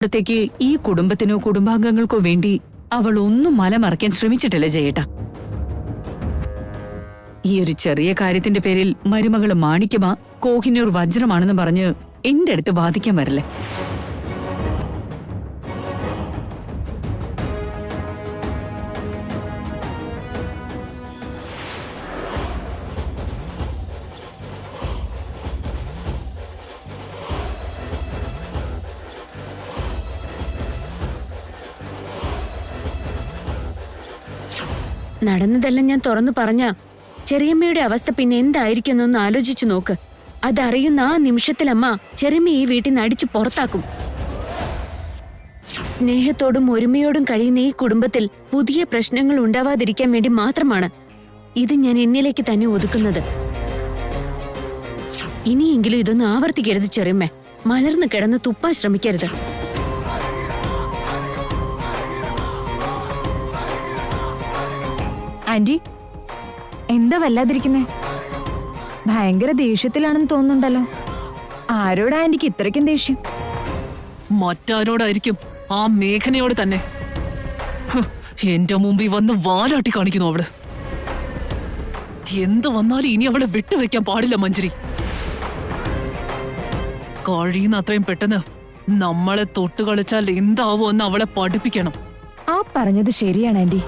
ത്തേക്ക് ഈ കുടുംബത്തിനോ കുടുംബാംഗങ്ങൾക്കോ വേണ്ടി അവൾ ഒന്നും മലമറയ്ക്കാൻ ശ്രമിച്ചിട്ടില്ല ജയേട്ട. ഈ ഒരു ചെറിയ കാര്യത്തിന്റെ പേരിൽ മരുമകള് മാണിക്യമാ കോഹിനൂർ വജ്രമാണെന്ന് പറഞ്ഞ് എന്റെ അടുത്ത് വാദിക്കാൻ വരില്ലേ? നടന്നതെല്ലാം ഞാൻ തുറന്നു പറഞ്ഞ ചെറിയമ്മയുടെ അവസ്ഥ പിന്നെ എന്തായിരിക്കുമെന്നൊന്ന് ആലോചിച്ചു നോക്ക്. അതറിയുന്ന ആ നിമിഷത്തിൽ അമ്മ ചെറിയമ്മ ഈ വീട്ടിൽ നിന്ന് അടിച്ചു പുറത്താക്കും. സ്നേഹത്തോടും ഒരുമയോടും കഴിയുന്ന ഈ കുടുംബത്തിൽ പുതിയ പ്രശ്നങ്ങൾ ഉണ്ടാവാതിരിക്കാൻ വേണ്ടി മാത്രമാണ് ഇത് ഞാൻ എന്നിലേക്ക് തന്നെ ഒതുക്കുന്നത്. ഇനിയെങ്കിലും ഇതൊന്നും ആവർത്തിക്കരുത് ചെറിയമ്മ. മലർന്നു കിടന്ന് തുപ്പാൻ ശ്രമിക്കരുത്. ആന്റി, എന്താ വല്ലാതിരിക്കുന്നേ? ഭയങ്കര ദേഷ്യത്തിലാണെന്ന് തോന്നുന്നുണ്ടല്ലോ. ആരോടാ ആന്റിക്ക് ഇത്രയ്ക്കും ദേഷ്യം? മറ്റാരോടായിരിക്കും? ആ മേഘനയോട് തന്നെ. എന്റെ മുമ്പിൽ വന്ന് വാലാട്ടി കാണിക്കുന്നു അവള്. എന്ത് വന്നാലും ഇനി അവളെ വിട്ടുവെക്കാൻ പാടില്ല മഞ്ജരി. കഴിയുന്ന അത്രയും പെട്ടെന്ന് നമ്മളെ തൊട്ട് കളിച്ചാൽ എന്താവുമെന്ന് അവളെ പഠിപ്പിക്കണം. ആ പറഞ്ഞത് ശരിയാണ് ആന്റി.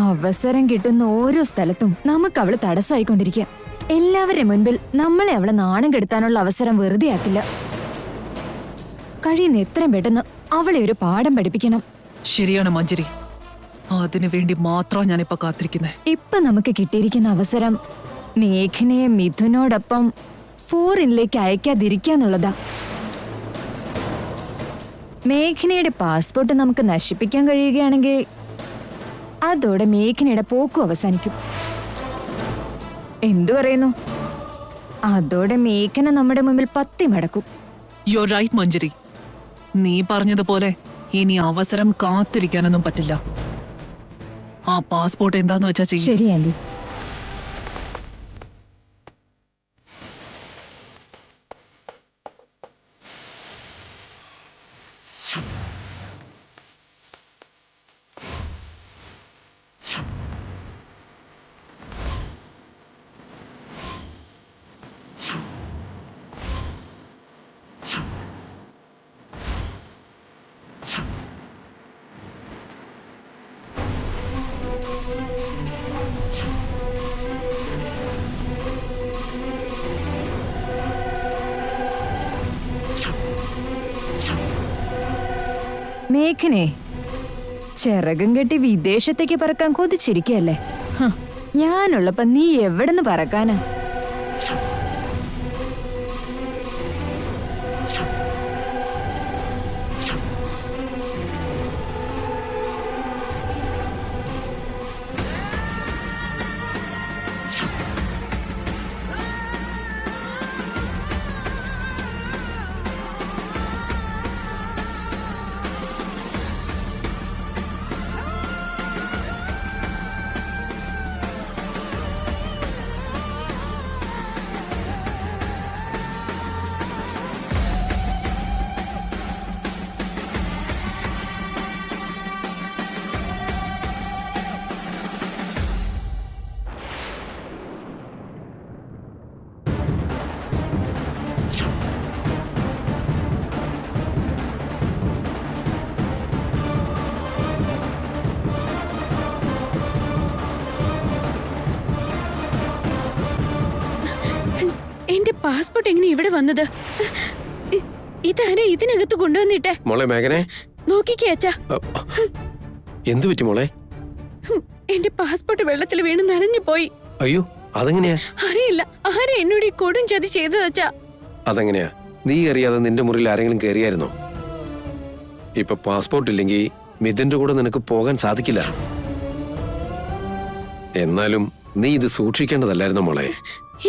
അവസരം കിട്ടുന്ന ഓരോ സ്ഥലത്തും നമുക്ക് അവള് തടസ്സമായിക്കൊണ്ടിരിക്കുക. എല്ലാവരുടെ മുൻപിൽ നമ്മളെ അവളെ നാണം കെടുത്താനുള്ള അവസരം വെറുതെ ആക്കില്ല. കഴിയുന്ന എത്രയും പെട്ടെന്ന് അവളെ ഒരു പാഠം പഠിപ്പിക്കണം. ശരിയാണ് മഞ്ജരി, അതിനു വേണ്ടി മാത്രം ഞാനിപ്പോ കാത്തിരിക്കുന്നേ. ഇപ്പൊ നമുക്ക് കിട്ടിയിരിക്കുന്ന അവസരം മേഘനയെ മിഥുനോടൊപ്പം ഫോറിനിലേക്ക് അയക്കാതിരിക്കാന്നുള്ളതാ. മേഘനയുടെ പാസ്പോർട്ട് നമുക്ക് നശിപ്പിക്കാൻ കഴിയുകയാണെങ്കിൽ അതോടെ മേഘനയുടെ പോക്കും അവസാനിക്കും. എന്തു പറയുന്നു? അതോടെ മേഘന നമ്മുടെ മുമ്പിൽ പത്തി മടക്കും. യു റൈറ്റ് മഞ്ജരി. നീ പറഞ്ഞതുപോലെ ഇനി അവസരം കാത്തിരിക്കാനൊന്നും പറ്റില്ല. ആ പാസ്പോർട്ട് എന്താന്ന് വെച്ചാ ചെയ്യും. ശരി ആന്റി. മേഘനെ, ചിറകും കെട്ടി വിദേശത്തേക്ക് പറക്കാൻ കൊതിച്ചിരിക്കല്ലേ? ഞാനുള്ളപ്പോ നീ എവിടെന്ന് പറക്കാനാ? എന്റെ പാസ്പോർട്ട് എങ്ങനെ ഇവിടെ വന്നത്? ഇതാരെ ഇതിനകത്ത് കൊണ്ടുവന്നിട്ടെ? മോളെ മേഘനെ, നോക്കിക്കേ അച്ഛാ. എന്തു പറ്റി മോളെ? എന്റെ പാസ്പോർട്ട് വെള്ളത്തിൽ വീണ് നനഞ്ഞു പോയി. അയ്യോ, അതെങ്ങനെയാ? അറിയില്ല, ആരെ എന്നോട് ഈ കൊടും ചതി ചെയ്തത് അച്ഛാ? അതെങ്ങനെയാ? നീ അറിയാതെ നിന്റെ മുറിയിൽ ആരെങ്കിലും കയറിയായിരുന്നോ? ഇപ്പൊ പാസ്പോർട്ട് ഇല്ലെങ്കിൽ മിഥുന്റെ കൂടെ നിനക്ക് പോകാൻ സാധിക്കില്ല. എന്നാലും നീ ഇത് സൂക്ഷിക്കേണ്ടതല്ലായിരുന്നോ മോളെ?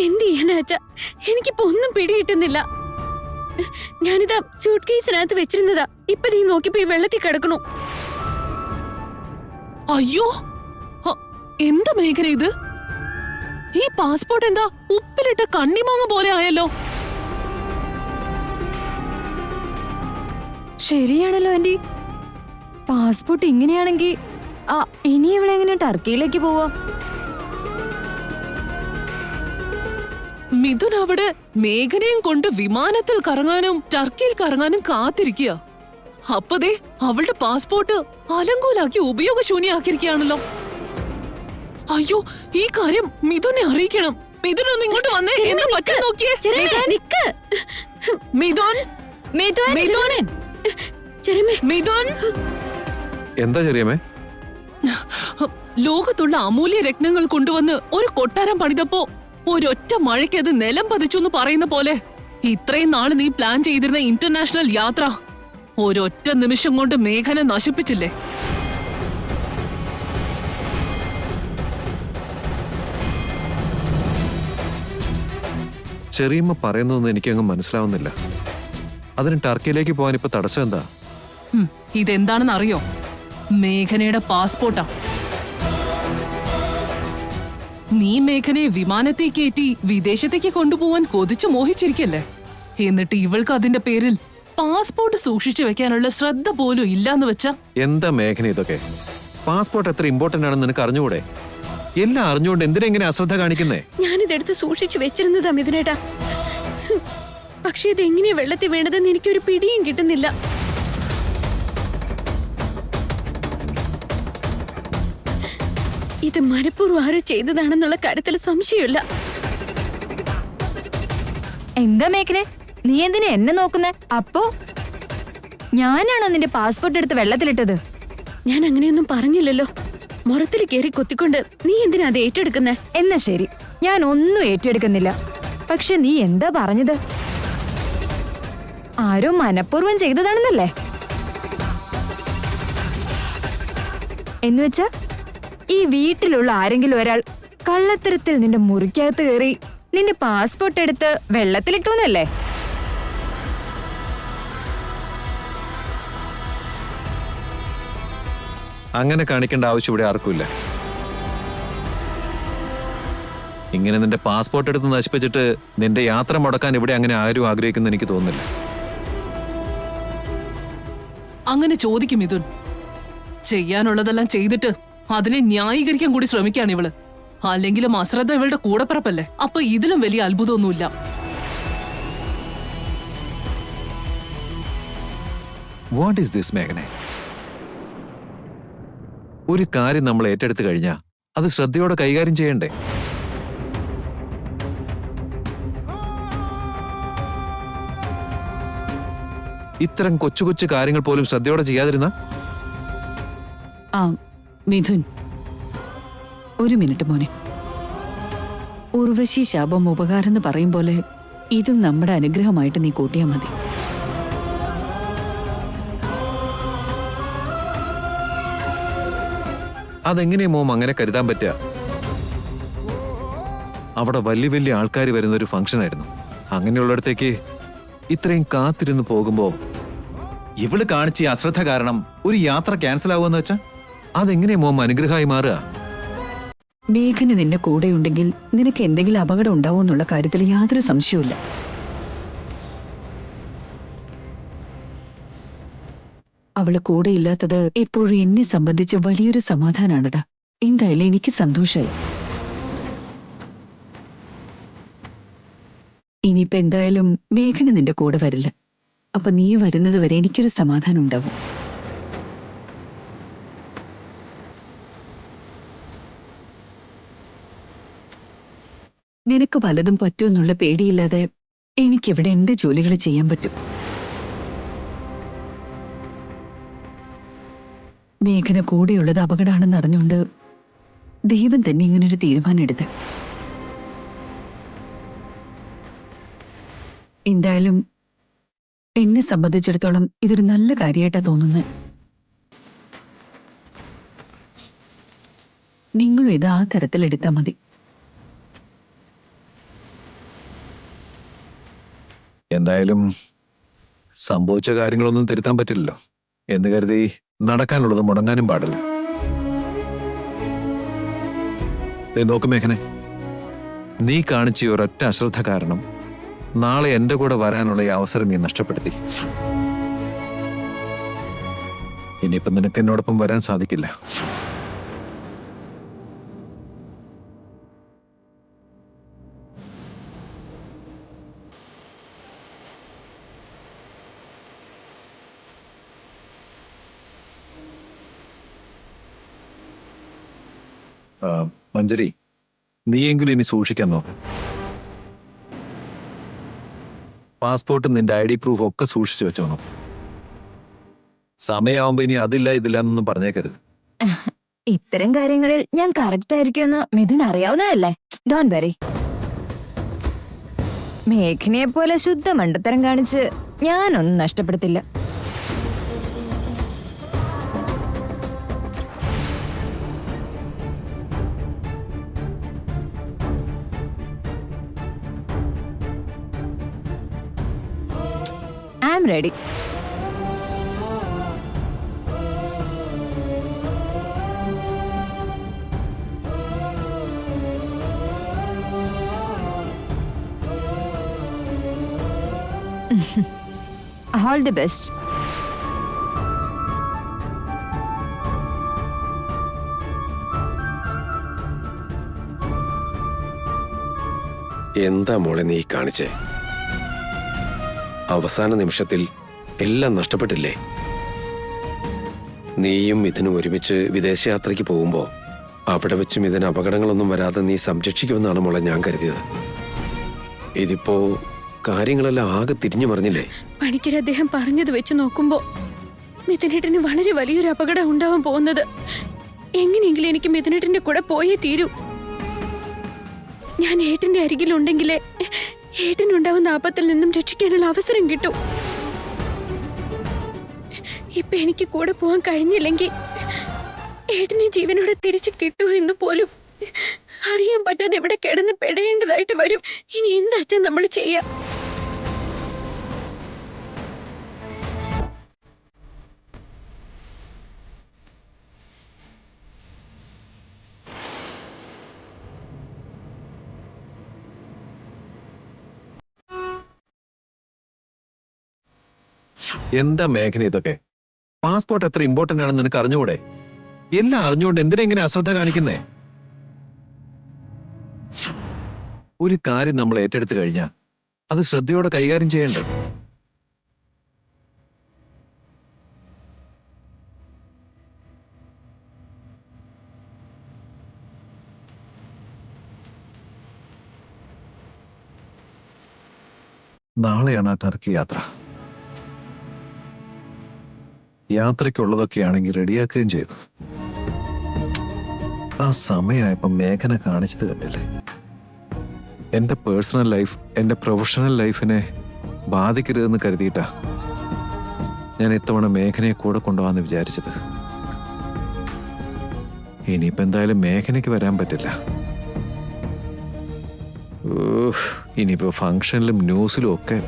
എന്ത് ചെയ്യാനാ അച്ഛാ? എനിക്കിപ്പോ ഒന്നും പിടികിട്ടുന്നില്ല. ഞാനിതാ സ്യൂട്ട് കേസിനകത്ത് വെച്ചിരുന്നതാ. ഇപ്പൊ നീ നോക്കിപ്പോ ഈ വെള്ളത്തിൽ കിടക്കണു. അയ്യോ, എന്താ മേഘന ഇത്? ഈ പാസ്പോർട്ട് എന്താ ഉപ്പിലിട്ട കണ്ണിമാങ്ങ പോലെ ആയല്ലോ. ശരിയാണല്ലോ ആന്റി. പാസ്പോർട്ട് ഇങ്ങനെയാണെങ്കിൽ ഇനി ഇവിടെ എങ്ങനെ ടർക്കിയിലേക്ക് പോവാ? മിഥുൻ അവിടെ മേഘനയും കൊണ്ട് വിമാനത്തിൽ കറങ്ങാനും ടർക്കിയിൽ കറങ്ങാനും കാത്തിരിക്കുക. അപ്പതേ അവളുടെ പാസ്പോർട്ട് അലങ്കോലാക്കി ഉപയോഗശൂന്യാക്കിയിരിക്കുകയാണല്ലോ. അയ്യോ, ഈ കാര്യം മിഥുനെ അറിയിക്കണം. മിഥുൻ ഒന്ന് ഇങ്ങോട്ട് വന്നേ. എന്താ പറ്റാൻ നോക്കിയേ? മിഥുൻ, മിഥുൻ, മിഥുൻ. എന്താ ചെറിയമ്മേ? ലോകത്തുള്ള അമൂല്യ രത്നങ്ങൾ കൊണ്ടുവന്ന് ഒരു കൊട്ടാരം പണിതപ്പോ ഒരൊറ്റ മഴയ്ക്ക് അത് നിലം പതിച്ചു എന്ന് പറയുന്ന പോലെ ഇത്രയും നാള് നീ പ്ലാൻ ചെയ്തിരുന്ന ഇന്റർനാഷണൽ യാത്ര ഒരൊറ്റ നിമിഷം കൊണ്ട് മേഘനെ നശിപ്പിച്ചില്ലേ? ചെറിയമ്മ പറയുന്നതൊന്നും എനിക്കങ്ങ് മനസ്സിലാവുന്നില്ല. അതിന് ടർക്കിയിലേക്ക് പോകാൻ ഇപ്പൊ തടസ്സം എന്താ? ഇതെന്താണെന്ന് അറിയോ? മേഘനയുടെ പാസ്പോർട്ടാ. നീ മേഘനയെ വിമാനത്തിൽ കയറ്റി വിദേശത്തേക്ക് കൊണ്ടുപോവാൻ കൊതിച്ചു മോഹിച്ചിരിക്കല്ലേ? എന്നിട്ട് ഇവൾക്ക് അതിന്റെ പേരിൽ പാസ്പോർട്ട് സൂക്ഷിച്ചു വെക്കാനുള്ള ശ്രദ്ധ പോലും ഇല്ലാന്ന് വെച്ചാ? എന്താ മേഘന ഇതൊക്കെ? പാസ്പോർട്ട് എത്ര ഇമ്പോർട്ടന്റ് ആണെന്ന് നിനക്ക് അറിഞ്ഞുകൂടെ? എല്ലാം അറിഞ്ഞുകൊണ്ട് എന്തിനാ ഇങ്ങനെ അശ്രദ്ധ കാണിക്കുന്നേ? ഞാനിതെടുത്ത് സൂക്ഷിച്ചു വെച്ചിരുന്നതാ മിഥുനേട്ടാ. പക്ഷെ ഇത് എങ്ങനെയാ വെള്ളത്തിൽ വേണ്ടതെന്ന് എനിക്കൊരു പിടിയും കിട്ടുന്നില്ല. ഇത് മനഃപൂർവ്വം ആരോ ചെയ്തതാണെന്നുള്ള കാര്യത്തിൽ സംശയമില്ല. എന്താ മേഘനെ, നീ എന്തിനാ എന്നെ നോക്കുന്നേ? അപ്പോ ഞാനാണോ നിന്റെ പാസ്പോർട്ട് എടുത്ത് വെള്ളത്തിലിട്ടത്? ഞാൻ അങ്ങനെയൊന്നും പറഞ്ഞില്ലല്ലോ. മുറത്തിൽ കയറി കൊത്തിക്കൊണ്ട് നീ എന്തിനാ അത് ഏറ്റെടുക്കുന്നേ? എന്നാ ശരി, ഞാൻ ഒന്നും ഏറ്റെടുക്കുന്നില്ല. പക്ഷെ നീ എന്താ പറഞ്ഞത്? ആരോ മനഃപൂർവ്വം ചെയ്തതാണെന്നല്ലേ? എന്നുവെച്ചാ ഈ വീട്ടിലുള്ള ആരെങ്കിലും ഒരാൾ കള്ളത്തരത്തിൽ നിന്റെ മുറിക്കകത്ത് കയറി നിന്റെ പാസ്പോർട്ട് എടുത്ത് വെള്ളത്തിലിട്ടൂന്നല്ലേ? അങ്ങനെ കാണിക്കേണ്ട ആവശ്യം ഇവിടെ ആർക്കുമില്ല. ഇങ്ങനെ നിന്റെ പാസ്പോർട്ട് എടുത്ത് നശിപ്പിച്ചിട്ട് നിന്റെ യാത്ര മുടക്കാൻ ഇവിടെ അങ്ങനെ ആരും ആഗ്രഹിക്കുന്ന എനിക്ക് തോന്നുന്നില്ല. അങ്ങനെ ചോദിക്കും മിഥുൻ. ചെയ്യാനുള്ളതെല്ലാം ചെയ്തിട്ട് അതിനെ ന്യായീകരിക്കാൻ കൂടി ശ്രമിക്കാണ് ഇവള്. അല്ലെങ്കിലും അശ്രദ്ധ ഇവളുടെ കൂടപ്പിറപ്പല്ലേ. അപ്പൊ ഇതിലും വലിയ അത്ഭുതമൊന്നുമില്ല. വാട്ട് ഈസ് ദിസ് മേഘനെ? ഒരു കാര്യം നമ്മൾ ഏറ്റെടുത്തു കഴിഞ്ഞാൽ അത് ശ്രദ്ധയോടെ കൈകാര്യം ചെയ്യണ്ടേ? ഇത്തരം കൊച്ചു കൊച്ചു കാര്യങ്ങൾ പോലും ശ്രദ്ധയോടെ ചെയ്യാതിരുന്ന? മിഥുൻ, ഒരു മിനിറ്റ് മോനെ. ഉർവശി ശാപം ഉപകാരം എന്ന് പറയും പോലെ ഇതും നമ്മുടെ അനുഗ്രഹമായിട്ട് നീ കൂട്ടിയാൽ മതി. അതെങ്ങനെയാ മോം അങ്ങനെ കരുതാൻ പറ്റുക? അവിടെ വലിയ വലിയ ആൾക്കാർ വരുന്ന ഒരു ഫംഗ്ഷൻ ആയിരുന്നു. അങ്ങനെയുള്ളിടത്തേക്ക് ഇത്രയും കാത്തിരുന്ന് പോകുമ്പോ ഇവള് കാണിച്ച ഈ അശ്രദ്ധ കാരണം ഒരു യാത്ര ക്യാൻസൽ ആവുമെന്ന് വെച്ചാ അതെങ്ങനെയാ മോം അനുഗ്രഹമായി മാറുക? മേഘന് നിന്റെ കൂടെയുണ്ടെങ്കിൽ നിനക്ക് എന്തെങ്കിലും അപകടം ഉണ്ടാവും എന്നുള്ള കാര്യത്തിൽ യാതൊരു സംശയവുമില്ല. അവള് കൂടെയില്ലാത്തത് എപ്പോഴും എന്നെ സംബന്ധിച്ച് വലിയൊരു സമാധാനാണടാ. എന്തായാലും എനിക്ക് സന്തോഷായി. ഇനിയിപ്പോ എന്തായാലും മേഘന് നിന്റെ കൂടെ വരില്ല. അപ്പൊ നീ വരുന്നത് വരെ എനിക്കൊരു സമാധാനം ഉണ്ടാവും. നിനക്ക് പലതും പറ്റുമെന്നുള്ള പേടിയില്ലാതെ എനിക്കിവിടെ എന്റെ ജോലികൾ ചെയ്യാൻ പറ്റും. മേഘന കൂടെയുള്ളത് അപകടമാണെന്ന് അറിഞ്ഞുകൊണ്ട് ദൈവം തന്നെ ഇങ്ങനൊരു തീരുമാനം എടുത്ത്. എന്തായാലും എന്നെ സംബന്ധിച്ചിടത്തോളം ഇതൊരു നല്ല കാര്യമായിട്ടാ തോന്നുന്നത്. നിങ്ങളും ഇത് ആ തരത്തിലെടുത്താൽ മതി. എന്തായാലും സംഭവിച്ച കാര്യങ്ങളൊന്നും തിരുത്താൻ പറ്റില്ലല്ലോ എന്ന് കരുതി നടക്കാനുള്ളത് മുടങ്ങാനും പാടില്ല. നോക്ക് മേഘനെ, നീ കാണിച്ച ഒരൊറ്റ അശ്രദ്ധ കാരണം നാളെ എന്റെ കൂടെ വരാനുള്ള ഈ അവസരം നീ നഷ്ടപ്പെടുത്തി. ഇനിയിപ്പം നിനക്ക് എന്നോടൊപ്പം വരാൻ സാധിക്കില്ല. മഞ്ജരി, നീയെങ്കിലും ഇനി സൂക്ഷിക്കാൻ നോക്ക്. പാസ്പോർട്ടും നിന്റെ ID പ്രൂഫ് ഒക്കെ സൂക്ഷിച്ചു വെച്ചോണം. സമയമാകുമ്പോ ഇനി അതില്ല ഇതില്ല എന്നൊന്നും പറഞ്ഞേക്കരുത്. ഇത്തരം കാര്യങ്ങളിൽ ഞാൻ കറക്റ്റ് ആയിരിക്കുമെന്ന് മിഥുൻ അറിയാവുന്നതല്ലേ. Don't worry. മേഘനയെ പോലെ ശുദ്ധ മണ്ടത്തരം കാണിച്ച് ഞാനൊന്നും നഷ്ടപ്പെടുത്തില്ല. I am ready. All the best. എന്താ മോളെ നീ കാണിച്ചേ? അവസാന നിമിഷത്തിൽ എല്ലാം നഷ്ടപ്പെട്ടില്ലേ? നീയും മിഥുനും ഒരുമിച്ച് വിദേശയാത്രയ്ക്ക് പോകുമ്പോ അവിടെ വെച്ചും ഇതിന് അപകടങ്ങളൊന്നും വരാതെ നീ സംരക്ഷിക്കുമെന്നാണ് മോളെ ഞാൻ കരുതിയത്. ഇതിപ്പോ കാര്യങ്ങളെല്ലാം ആകെ തിരിഞ്ഞു മറിഞ്ഞില്ലേ? പണിക്കർ അദ്ദേഹം പറഞ്ഞത് വെച്ച് നോക്കുമ്പോ മിഥുനേട്ടന് വളരെ വലിയൊരു അപകടം ഉണ്ടാവാൻ പോകുന്നത്. എങ്ങനെയെങ്കിലും എനിക്ക് മിഥുനേട്ടന്റെ കൂടെ പോയേ തീരൂ. ഞാൻ ഏട്ടന്റെ അരികിലുണ്ടെങ്കിലേ ഏട്ടനുണ്ടാവുന്ന ആപത്തിൽ നിന്നും രക്ഷിക്കാനുള്ള അവസരം കിട്ടും. ഇപ്പൊ എനിക്ക് കൂടെ പോവാൻ കഴിഞ്ഞില്ലെങ്കിൽ ഏട്ടനെ ജീവനോടെ തിരിച്ചു കിട്ടൂ എന്ന് പോലും അറിയാൻ പറ്റാതെ ഇവിടെ കിടന്ന് പെടേണ്ടതായിട്ട് വരും. ഇനി എന്താ നമ്മൾ ചെയ്യാം? എന്താ മേഘന ഇതൊക്കെ? പാസ്പോർട്ട് എത്ര ഇമ്പോർട്ടന്റ് ആണെന്ന് നിനക്ക് അറിഞ്ഞുകൂടെ? എല്ലാം അറിഞ്ഞുകൊണ്ട് എന്തിനാ ഇങ്ങനെ അശ്രദ്ധ കാണിക്കുന്നേ? ഒരു കാര്യം നമ്മൾ ഏറ്റെടുത്തു കഴിഞ്ഞാൽ അത് ശ്രദ്ധയോടെ കൈകാര്യം ചെയ്യണ്ടേ? നാളെയാണ് ആ ടർക്കി യാത്ര. യാത്രയ്ക്കുള്ളതൊക്കെയാണെങ്കിൽ റെഡിയാക്കുകയും ചെയ്തു. ആ സമയമായപ്പോ മേഘന കാണിച്ചത് കണ്ടില്ലേ? എന്റെ പേഴ്സണൽ ലൈഫ് എന്റെ പ്രൊഫഷണൽ ലൈഫിനെ ബാധിക്കരുതെന്ന് കരുതിയിട്ടാ ഞാൻ ഇത്തവണ മേഘനയെ കൂടെ കൊണ്ടുപോകാന്ന് വിചാരിച്ചത്. ഇനിയിപ്പോ എന്തായാലും മേഘനയ്ക്ക് വരാൻ പറ്റില്ല. ഇനിയിപ്പോ ഫംഗ്ഷനിലും ന്യൂസിലും ഒക്കെ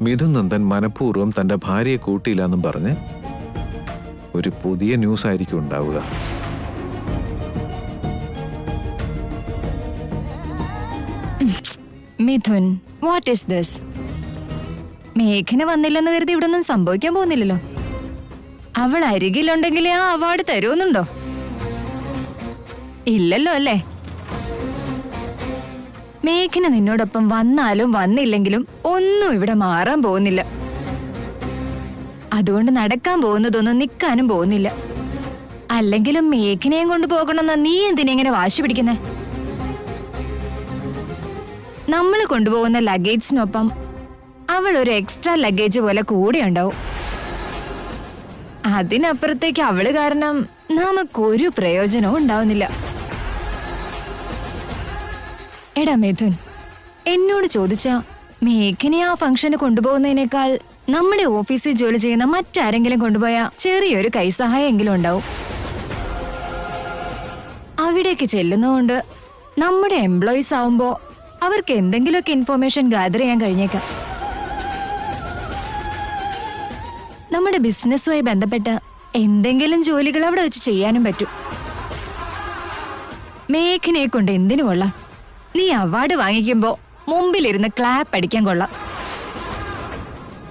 മിഥുൻ നന്ദൻ മനഃപൂർവ്വം തന്റെ ഭാര്യയെ കൂട്ടിയില്ല എന്നും പറഞ്ഞ് ഒരു പുതിയ ന്യൂസ് ആയിരിക്കും ഉണ്ടാവുക. Mithun, what is this? മേഘന വന്നില്ലെന്ന് കരുതി ഇവിടെ ഒന്നും സംഭവിക്കാൻ പോകുന്നില്ലല്ലോ. അവൾ അരികിലുണ്ടെങ്കിൽ ആ അവാർഡ് തരുമെന്നുണ്ടോ? ഇല്ലല്ലോ അല്ലേ? മേഘന നിന്നോടൊപ്പം വന്നാലും വന്നില്ലെങ്കിലും ഒന്നും ഇവിടെ മാറാൻ പോകുന്നില്ല. അതുകൊണ്ട് നടക്കാൻ പോകുന്നതൊന്നും നിൽക്കാനും പോകുന്നില്ല. അല്ലെങ്കിലും മേഘനയും കൊണ്ടുപോകണമെന്ന നീ എന്തിനെങ്ങനെ വാശി പിടിക്കുന്നേ? നമ്മൾ കൊണ്ടുപോകുന്ന ലഗേജിനൊപ്പം അവൾ ഒരു എക്സ്ട്രാ ലഗേജ് പോലെ കൂടെ ഉണ്ടാവും. അതിനപ്പുറത്തേക്ക് അവള് കാരണം നമുക്കൊരു പ്രയോജനവും ഉണ്ടാവുന്നില്ല. എടാ മിഥുൻ, എന്നോട് ചോദിച്ചാ മേഘനെ ആ ഫംഗ്ഷന് കൊണ്ടുപോകുന്നതിനേക്കാൾ നമ്മുടെ ഓഫീസിൽ ജോലി ചെയ്യുന്ന മറ്റാരെങ്കിലും കൊണ്ടുപോയാ ചെറിയൊരു കൈസഹായം എങ്കിലും ഉണ്ടാവും. അവിടേക്ക് ചെല്ലുന്നതുകൊണ്ട് നമ്മുടെ എംപ്ലോയീസ് ആവുമ്പോ അവർക്ക് എന്തെങ്കിലുമൊക്കെ ഇൻഫോർമേഷൻ ഗാദർ ചെയ്യാൻ കഴിഞ്ഞേക്കാം. നമ്മുടെ ബിസിനസ്സുമായി ബന്ധപ്പെട്ട എന്തെങ്കിലും ജോലികൾ അവിടെ വെച്ച് ചെയ്യാനും പറ്റും. മേഘനയെ കൊണ്ട് എന്തിനു കൊള്ളാം? നീ അവാർഡ് വാങ്ങിക്കുമ്പോ മുമ്പിലിരുന്ന് ക്ലാപ്പ് അടിക്കാൻ കൊള്ളാം.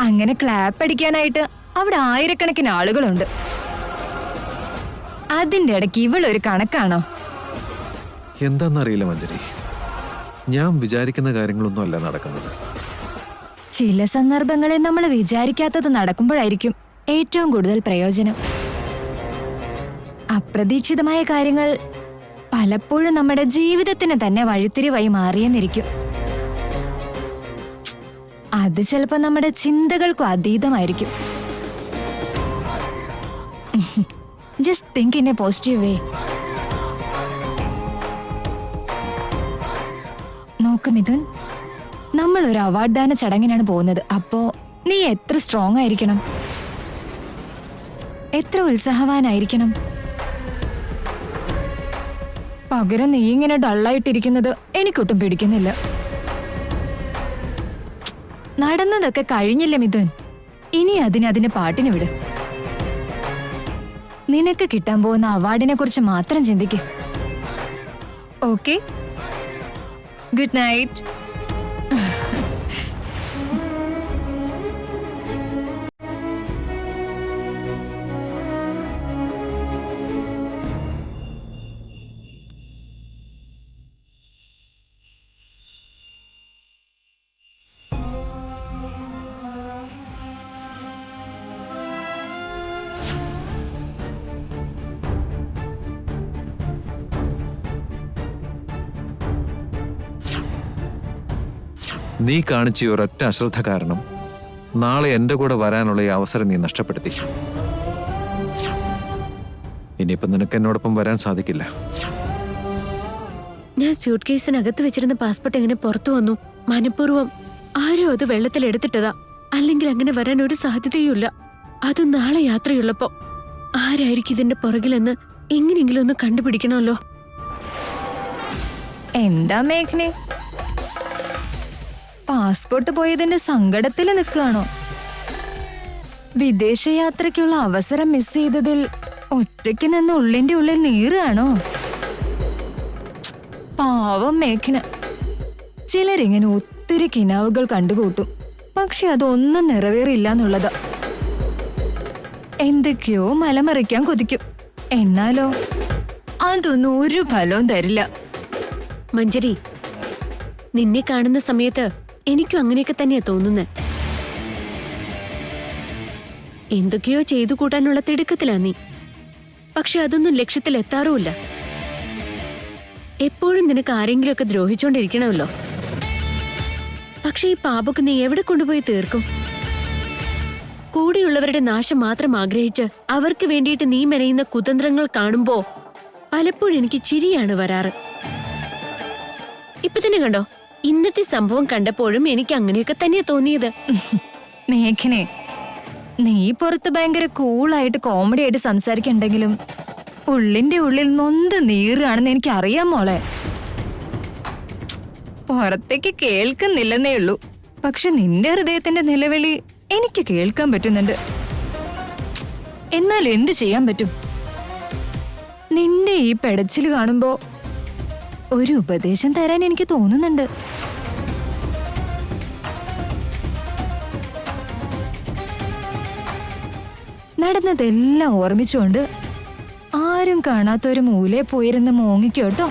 അങ്ങനെ ക്ലാപ്പ് അടിക്കാനായിട്ട് അവിടെ ആയിരക്കണക്കിന് ആളുകളുണ്ട്. അതിന്റെ ഇടയ്ക്ക് ഇവളൊരു കണക്കാണോ? എന്താന്നറിയില്ല മഞ്ജരി, ഞാൻ വിചാരിക്കുന്ന കാര്യങ്ങളൊന്നും അല്ല നടക്കുന്നത്. ചില സന്ദർഭങ്ങളിൽ നമ്മൾ വിചാരിക്കാത്തത് നടക്കുമ്പോഴായിരിക്കും ഏറ്റവും കൂടുതൽ പ്രയോജനം. അപ്രതീക്ഷിതമായ കാര്യങ്ങൾ പലപ്പോഴും നമ്മുടെ ജീവിതത്തിന് തന്നെ വഴിത്തിരിവായി മാറിയെന്നിരിക്കും. അത് ചിലപ്പോ നമ്മുടെ ചിന്തകൾക്കും അതീതമായിരിക്കും. Just think in a positive way. നോക്ക് മിഥുൻ, നമ്മൾ ഒരു അവാർഡ് ദാന ചടങ്ങിനാണ് പോകുന്നത്. അപ്പോ നീ എത്ര സ്ട്രോങ് ആയിരിക്കണം, എത്ര ഉത്സാഹവാനായിരിക്കണം. പകരം നീ ഇങ്ങനെ ഡള്ളായിട്ടിരിക്കുന്നത് എനിക്കൊട്ടും പിടിക്കുന്നില്ല. നടന്നതൊക്കെ കഴിഞ്ഞില്ല മിഥുൻ, ഇനി അതിന് പാട്ടിന് വിട്. നിനക്ക് കിട്ടാൻ പോകുന്ന അവാർഡിനെ കുറിച്ച് മാത്രം ചിന്തിക്ക്. Okay, good night. നീ കാണിച്ച ഈ ഒരൊറ്റ അശ്രദ്ധ കാരണം നാളെ എന്റെ കൂടെ വരാനുള്ള ഈ അവസരം നീ നഷ്ടപ്പെടുത്തി. ഇനിയിപ്പോ നിനക്ക് എന്നോടൊപ്പം വരാൻ സാധിക്കില്ല. ഞാൻ സ്യൂട്ട് കേസിനകത്ത് വെച്ചിരുന്ന പാസ്പോർട്ട് എങ്ങനെ പുറത്തു വന്നു? മനഃപൂർവ്വം ആരോ അത് വെള്ളത്തിൽ എടുത്തിട്ടതാ. അല്ലെങ്കിൽ അങ്ങനെ വരാൻ ഒരു സാധ്യതയുമില്ല. അത് നാളെ യാത്രയുള്ളപ്പോ ആരായിരിക്കും ഇതിന്റെ പുറകിലെന്ന് എങ്ങനെയെങ്കിലും ഒന്ന് കണ്ടുപിടിക്കണമല്ലോ. എന്താ മേഘ്നെ, പാസ്പോർട്ട് പോയതിന്റെ സങ്കടത്തിൽ നിൽക്കുകയാണോ? വിദേശയാത്രയ്ക്കുള്ള അവസരം മിസ് ചെയ്തതിൽ ഒറ്റയ്ക്ക് നിന്ന് ഉള്ളിന്റെ ഉള്ളിൽ നീറുകയാണോ? പാവം മേഘ്ന. ചിലരിങ്ങനെ ഒത്തിരി കിനാവുകൾ കണ്ടുകൂട്ടും, പക്ഷെ അതൊന്നും നിറവേറില്ല എന്നുള്ളത്. എന്തൊക്കെയോ മലമറിക്കാൻ കൊതിക്കും, എന്നാലോ അതൊന്നും ഒരു ഫലവും തരില്ല. മഞ്ജരി, നിന്നെ കാണുന്ന സമയത്ത് എനിക്കും അങ്ങനെയൊക്കെ തന്നെയാ തോന്നുന്നത്. എന്തൊക്കെയോ ചെയ്തു കൂട്ടാനുള്ള തിടുക്കത്തിലാ നീ. പക്ഷെ അതൊന്നും ലക്ഷ്യത്തിൽ എത്താറുമില്ല. എപ്പോഴും നിനക്ക് ആരെങ്കിലുമൊക്കെ ദ്രോഹിച്ചോണ്ടിരിക്കണമല്ലോ. പക്ഷെ ഈ പാപക്ക് നീ എവിടെ കൊണ്ടുപോയി തീർക്കും? കൂടെയുള്ളവരുടെ നാശം മാത്രം ആഗ്രഹിച്ച് അവർക്ക് വേണ്ടിയിട്ട് നീ മെനയുന്ന കുതന്ത്രങ്ങൾ കാണുമ്പോ പലപ്പോഴും എനിക്ക് ചിരിയാണ് വരാറ്. ഇപ്പൊ തന്നെ കണ്ടോ, ഇന്നത്തെ സംഭവം കണ്ടപ്പോഴും എനിക്ക് അങ്ങനെയൊക്കെ തന്നെയാ തോന്നിയത്. മേഘനെ, നീ പുറത്ത് ഭയങ്കര കൂളായിട്ട് കോമഡി ആയിട്ട് സംസാരിക്കണ്ടെങ്കിലും ഉള്ളിന്റെ ഉള്ളിൽ നൊന്ത് നീറുകയാണെന്ന് എനിക്ക് അറിയാം മോളെ. പുറത്തേക്ക് കേൾക്കുന്നില്ലെന്നേ ഉള്ളൂ, പക്ഷെ നിന്റെ ഹൃദയത്തിന്റെ നിലവിളി എനിക്ക് കേൾക്കാൻ പറ്റുന്നുണ്ട്. എന്നാൽ എന്ത് ചെയ്യാൻ പറ്റും? നിന്റെ ഈ പെടച്ചിൽ കാണുമ്പോ ഒരു ഉപദേശം തരാൻ എനിക്ക് തോന്നുന്നുണ്ട്. നടന്നതെല്ലാം ഓർമ്മിച്ചുകൊണ്ട് ആരും കാണാത്ത ഒരു മൂലയെ പോയിരുന്ന് മോങ്ങിക്കോട്ടോ.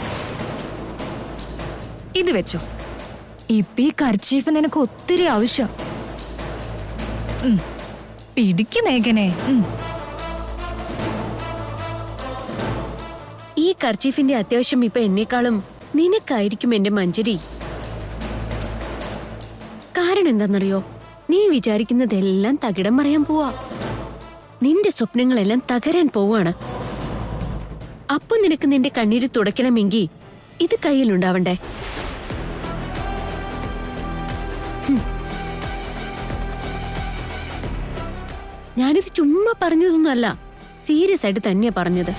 ഇത് വെച്ചോ, ഇപ്പൊ ഈ കർച്ചീഫ് നിനക്ക് ഒത്തിരി ആവശ്യം. പിടിക്ക് മേഘനെ. ഈ കർച്ചീഫിന്റെ അത്യാവശ്യം ഇപ്പൊ എന്നെക്കാളും നിനക്കായിരിക്കും എന്റെ മഞ്ജരി. കാരണം എന്താണെന്നറിയോ? നീ വിചാരിക്കുന്നതെല്ലാം തകിടം മറിയാൻ പോവാ. നിന്റെ സ്വപ്നങ്ങളെല്ലാം തകരാൻ പോവാണ്. അപ്പൊ നിനക്ക് നിന്റെ കണ്ണീര് തുടയ്ക്കണമെങ്കിൽ ഇത് കയ്യിലുണ്ടാവണ്ടേ? ഞാനിത് ചുമ്മാ പറഞ്ഞതൊന്നുമല്ല, സീരിയസ് ആയിട്ട് തന്നെയാ പറഞ്ഞത്.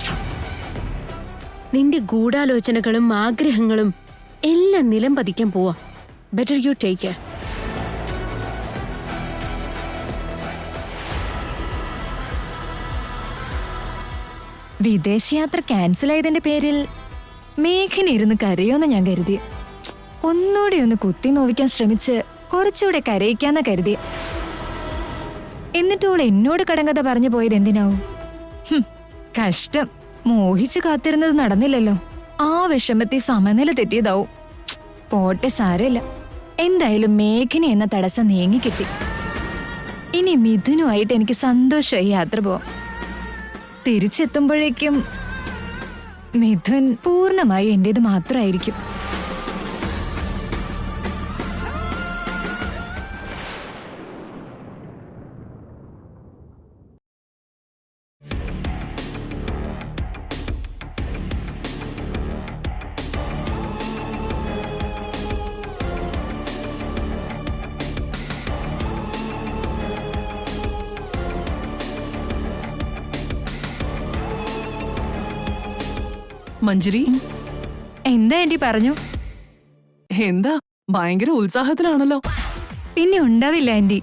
നിന്റെ ഗൂഢാലോചനകളും ആഗ്രഹങ്ങളും എല്ലാം നിലം പതിക്കാൻ പോവാ. Better you take care. വിദേശയാത്ര ക്യാൻസൽ ആയതിന്റെ പേരിൽ മേഘന ഇരുന്ന് കരയോന്ന് ഞാൻ കരുതി. ഒന്നുകൂടി ഒന്ന് കുത്തി നോവിക്കാൻ ശ്രമിച്ച് കുറച്ചുകൂടെ കരയിക്കാന്ന കരുതി. എന്നിട്ട് അവൾ എന്നോട് കടങ്കഥ പറഞ്ഞു പോയത് എന്തിനാവും? കഷ്ടം. മോഹിച്ചു കാത്തിരുന്നത് നടന്നില്ലല്ലോ. ആ വിഷമത്തിൽ സമനില തെറ്റിയതാവും. പോട്ടെ, സാരമില്ല. എന്തായാലും മേഘന എന്ന തടസ്സം നീങ്ങിക്കിട്ടി. ഇനി മിഥുനുമായിട്ട് എനിക്ക് സന്തോഷമായി യാത്ര പോവാം. തിരിച്ചെത്തുമ്പോഴേക്കും മിഥുൻ പൂർണ്ണമായി എന്റേത് മാത്രമായിരിക്കും. മഞ്ജരി, എന്താ ആന്റി പറഞ്ഞു? എന്താ ഭയങ്കര ഉത്സാഹത്തിലാണല്ലോ. പിന്നെ ഉണ്ടാവില്ല ആന്റി.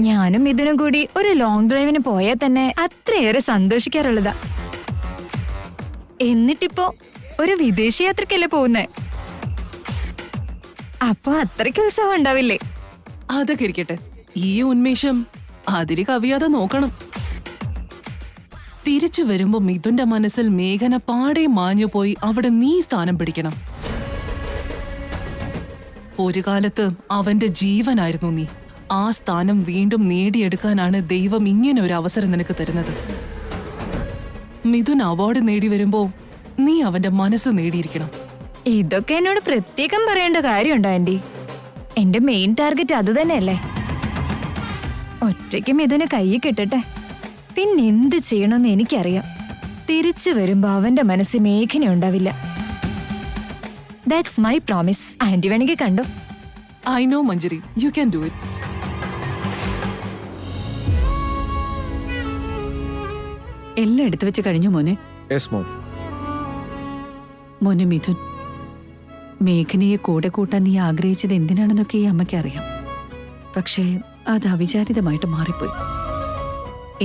ഞാനും മിഥുനും കൂടി ഒരു ലോങ് ഡ്രൈവിന് പോയാൽ തന്നെ അത്രയേറെ സന്തോഷിക്കാറുള്ളതാ. എന്നിട്ടിപ്പോ ഒരു വിദേശ യാത്രക്കല്ലേ പോകുന്നേ. അപ്പൊ അത്രയ്ക്ക് ഉത്സവം ഉണ്ടാവില്ലേ? അതൊക്കെ ഇരിക്കട്ടെ, ഈ ഉന്മേഷം അതിരി കവിയാതെ നോക്കണം. തിരിച്ചു വരുമ്പോ മിഥുന്റെ മനസ്സിൽ മേഘന പാടെ മാഞ്ഞു പോയി അവിടെ നീ സ്ഥാനം പിടിക്കണം. ഒരു കാലത്ത് അവന്റെ ജീവനായിരുന്നു നീ. ആ സ്ഥാനം വീണ്ടും നേടിയെടുക്കാനാണ് ദൈവം ഇങ്ങനെ ഒരു അവസരം നിനക്ക് തരുന്നത്. മിഥുൻ അവാർഡ് നേടി വരുമ്പോ നീ അവന്റെ മനസ്സ് നേടിയിരിക്കണം. ഇതൊക്കെ എന്നോട് പ്രത്യേകം പറയേണ്ട കാര്യമുണ്ടോ ആന്റി? എന്റെ മെയിൻ ടാർഗറ്റ് അത് തന്നെയല്ലേ. ഒറ്റയ്ക്ക് മിഥുന് കൈ കിട്ടട്ടെ, പിന്നെന്ത് ചെയ്യണമെന്ന് എനിക്കറിയാം. തിരിച്ചു വരുമ്പോ അവന്റെ മനസ്സിൽ മേഘന ഉണ്ടാവില്ല. That's my promise. ആന്റി വേണമെങ്കിൽ കണ്ടോ. I know Manjari, you can do it. എല്ലാം എടുത്തു വെച്ച് കഴിഞ്ഞു മോനെ. Yes mom. മോനെ മിഥുൻ, മേഘനയെ കൂടെ കൂട്ടാൻ നീ ആഗ്രഹിച്ചത് എന്തിനാണെന്നൊക്കെ ഈ അമ്മയ്ക്ക് അറിയാം. പക്ഷേ അത് അവിചാരിതമായിട്ട് മാറിപ്പോയി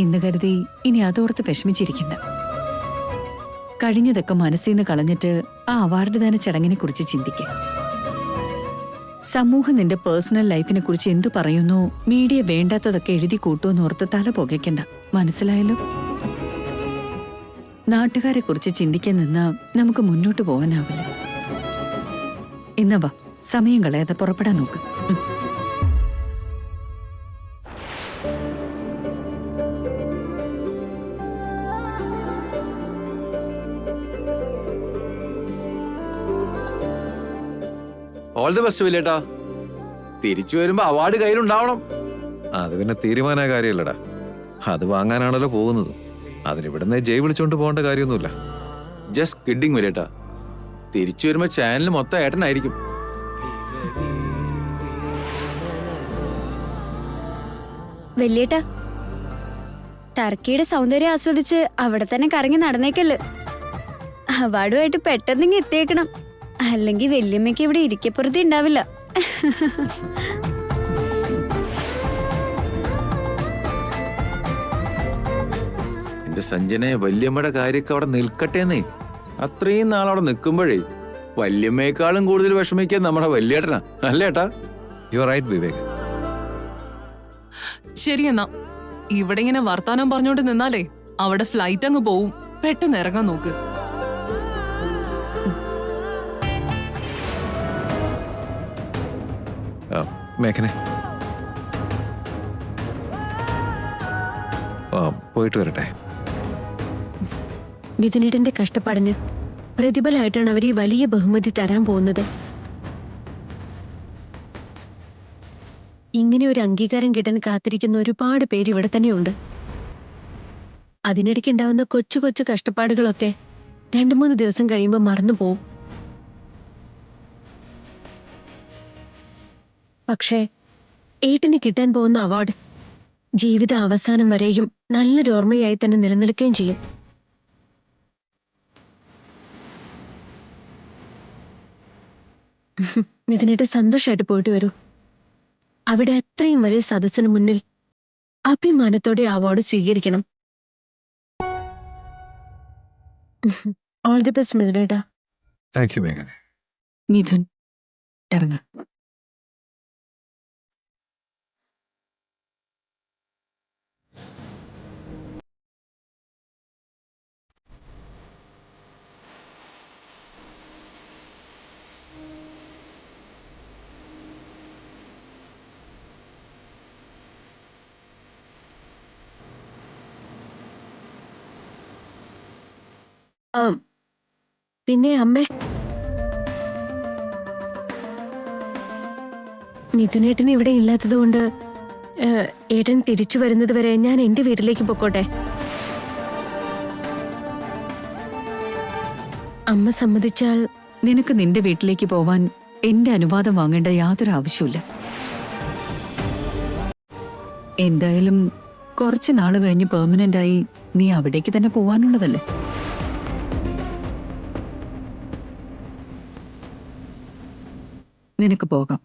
എന്ന് കരുതി ഇനി അതോർത്ത് വിഷമിച്ചിരിക്കണ്ട. കഴിഞ്ഞതൊക്കെ മനസ്സിൽ നിന്ന് കളഞ്ഞിട്ട് ആ അവാർഡ് ദാന ചടങ്ങിനെ കുറിച്ച് ചിന്തിക്കുക. സമൂഹം നിന്റെ പേഴ്സണൽ ലൈഫിനെ കുറിച്ച് എന്തു പറയുന്നു, മീഡിയ വേണ്ടാത്തതൊക്കെ എഴുതി കൂട്ടുമെന്നോർത്ത് തല പുകയ്ക്കണ്ട. മനസ്സിലായല്ലോ? നാട്ടുകാരെ കുറിച്ച് ചിന്തിക്കാൻ നിന്നാ നമുക്ക് മുന്നോട്ട് പോകാനാവില്ല. ഇന്നവാ, സമയം കളയാതെ പുറപ്പെടാൻ നോക്ക്. ഓൾ ദി ബെസ്റ്റ് വില്ലേട്ടാ. തിരിച്ചു വരുമ്പോ അവാർഡ് കയ്യിലുണ്ടാവണം. അത് പിന്നെ തീരുമാന കാര്യമല്ലടാ. അത് വാങ്ങാനാണല്ലോ പോകുന്നത്. അതിനിവിടുന്ന് ജയ് വിളിച്ചോണ്ട് പോകേണ്ട കാര്യമൊന്നുമില്ല. ജസ്റ്റ് കിഡിങ് വില്ലേട്ടാ. തിരിച്ചു വരുമ്പോ ചാനൽ മൊത്തം ഏട്ടനായിരിക്കും. വല്യേട്ടാ, ടർക്കിയുടെ സൗന്ദര്യം ആസ്വദിച്ച് അവിടെ തന്നെ കറങ്ങി നടന്നേക്കല്ല്. അവാർഡുമായിട്ട് പെട്ടെന്നിങ്ങ് എത്തിയേക്കണം. അല്ലെങ്കിൽ വല്യമ്മയ്ക്ക് ഇവിടെ ഇരിക്കപ്പുറത്തി ഉണ്ടാവില്ല. എന്റെ സഞ്ജനെ, വല്യമ്മയുടെ കാര്യമൊക്കെ അവിടെ നിൽക്കട്ടേന്നേ. അത്രയും നാളവിടെ നിൽക്കുമ്പോഴേ വല്യമ്മയെക്കാളും കൂടുതൽ വിഷമിക്കാൻ നമ്മുടെ വല്യേട്ടനാ. അല്ലേട്ടാ? You are right Vivek. ശരിയെന്നാ, ഇവിടെ ഇങ്ങനെ വർത്താനം പറഞ്ഞോണ്ട് നിന്നാലേ അവിടെ ഫ്ലൈറ്റ് അങ്ങ് പോവും. പെട്ടെന്ന് ഇറങ്ങാൻ നോക്ക്. മേഘനെ, പോയിട്ട് വരട്ടെ. മിഥുനേട്ടന്റെ കഷ്ടപ്പാടിന് പ്രതിഫലമായിട്ടാണ് അവർ ഈ വലിയ ബഹുമതി തരാൻ പോകുന്നത്. ഇങ്ങനെ ഒരു അംഗീകാരം കിട്ടാൻ കാത്തിരിക്കുന്ന ഒരുപാട് പേര് ഇവിടെ തന്നെയുണ്ട്. അതിനിടയ്ക്ക് ഉണ്ടാവുന്ന കൊച്ചു കൊച്ചു കഷ്ടപ്പാടുകളൊക്കെ 2-3 ദിവസം കഴിയുമ്പോൾ മറന്നു പോവും. പക്ഷേ ഏട്ടന് കിട്ടാൻ പോകുന്ന അവാർഡ് ജീവിത അവസാനം വരെയും നല്ലൊരു ഓർമ്മയായി തന്നെ നിലനിൽക്കുകയും ചെയ്യും. മിഥുനേട്ടൻ സന്തോഷമായിട്ട് പോയിട്ട് വരൂ. അവിടെ അത്രയും വലിയ സദസ്സിന് മുന്നിൽ അഭിമാനത്തോടെ അവാർഡ് സ്വീകരിക്കണം. ഓൾ ദി ബെസ്റ്റ് മിഥുനേട്ടാ. താങ്ക് യു മേഘനെ. മിഥുൻ, ഇറങ്ങ. പിന്നെ അമ്മേ, മിഥുനേട്ടൻ ഇവിടെ ഇല്ലാത്തത് കൊണ്ട് ഏട്ടൻ തിരിച്ചു വരുന്നത് വരെ ഞാൻ എന്റെ വീട്ടിലേക്ക് പൊക്കോട്ടെ? അമ്മ സമ്മതിച്ചാൽ. നിനക്ക് നിന്റെ വീട്ടിലേക്ക് പോവാൻ എന്റെ അനുവാദം വാങ്ങേണ്ട യാതൊരു ആവശ്യമില്ല. എന്തായാലും കുറച്ച് നാള് കഴിഞ്ഞ് പെർമനന്റ് ആയി നീ അവിടേക്ക് തന്നെ പോവാനുള്ളതല്ലേ. നിനക്ക് പോകാം.